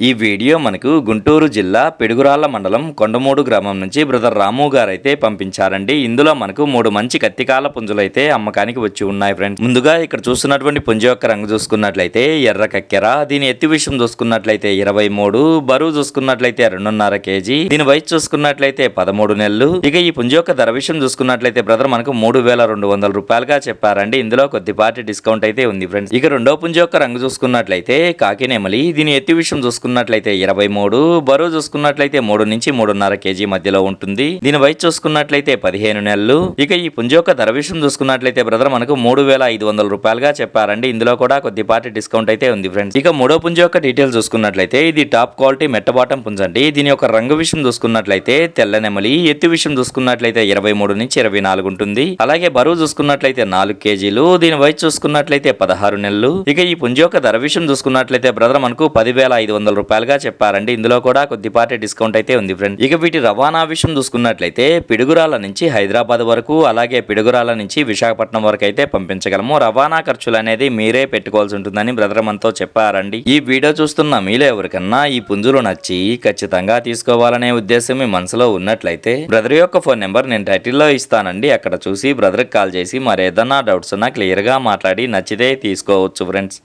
ఈ వీడియో మనకు గుంటూరు జిల్లా పిడుగురాళ్ల మండలం కొండమూడు గ్రామం నుంచి బ్రదర్ రాము గారు అయితే పంపించారండి. ఇందులో మనకు 3 మంచి కత్తికాల పుంజులు అయితే అమ్మకానికి వచ్చి ఉన్నాయి ఫ్రెండ్స్. ముందుగా ఇక్కడ చూస్తున్నటువంటి పుంజు యొక్క రంగు చూసుకున్నట్లయితే ఎర్ర కక్కెర. దీని ఎత్తు విషయం చూసుకున్నట్లయితే 23, బరువు చూసుకున్నట్లయితే 2.5 కేజీ. దీని వయసు చూసుకున్నట్లయితే 13 నెలలు. ఇక ఈ పుంజు యొక్క ధర విషయం చూసుకున్నట్లయితే బ్రదర్ మనకు 3,200 రూపాయలుగా చెప్పారండి. ఇందులో కొద్దిపాటి డిస్కౌంట్ అయితే ఉంది ఫ్రెండ్స్. ఇక రెండో పుంజు యొక్క రంగు చూసుకున్నట్లయితే కాకినేమలి. దీని ఎత్తు విషయం చూసుకున్నట్లయితే 23, బరువు చూసుకున్నట్లయితే 3 నుంచి 3.5 కేజీ మధ్యలో ఉంటుంది. దీని వయసు చూసుకున్నట్లయితే 15 నెలలు. ఇక ఈ పుంజు యొక్క ధర విషయం చూసుకున్నట్లయితే బ్రదర్ మనకు 3,500 రూపాయలుగా చెప్పారండి. ఇందులో కూడా కొద్దిపాటి డిస్కౌంట్ అయితే ఉంది ఫ్రెండ్స్. ఇక మూడో పుంజు యొక్క డీటెయిల్ చూసుకున్నట్లయితే ఇది టాప్ క్వాలిటీ మెట్టబాటం పుంజండి. దీని యొక్క రంగు విషయం చూసుకున్నట్లయితే తెల్ల నెమలి. ఎత్తు విషయం చూసుకున్నట్లయితే 23 నుంచి 24 ఉంటుంది. అలాగే బరువు చూసుకున్నట్లయితే 4 కేజీలు. దీని వయసు చూసుకున్నట్లయితే 16 నెలలు. ఇక ఈ పుంజు యొక్క ధర విషయం చూసుకున్నట్లయితే బ్రదర్ మనకు 10,500 రూపాయలుగా చెప్పారండి. ఇందులో కూడా కొద్దిపాటి డిస్కౌంట్ అయితే ఉంది ఫ్రెండ్. ఇక వీటి రవాణా విషయం చూసుకున్నట్లయితే పిడుగురాల నుంచి హైదరాబాద్ వరకు, అలాగే పిడుగురాల నుంచి విశాఖపట్నం వరకు అయితే పంపించగలము. రవాణా ఖర్చులు అనేది మీరే పెట్టుకోవాల్సి ఉంటుందని బ్రదర్ మనతో చెప్పారండి. ఈ వీడియో చూస్తున్న మీలో ఎవరికన్నా ఈ పుంజులు నచ్చి ఖచ్చితంగా తీసుకోవాలనే ఉద్దేశం మీ మనసులో ఉన్నట్లయితే బ్రదర్ యొక్క ఫోన్ నెంబర్ నేను టైటిల్లో ఇస్తానండి. అక్కడ చూసి బ్రదర్కి కాల్ చేసి మరేదన్నా డౌట్స్ ఉన్నా క్లియర్ గా మాట్లాడి నచ్చితే తీసుకోవచ్చు ఫ్రెండ్స్.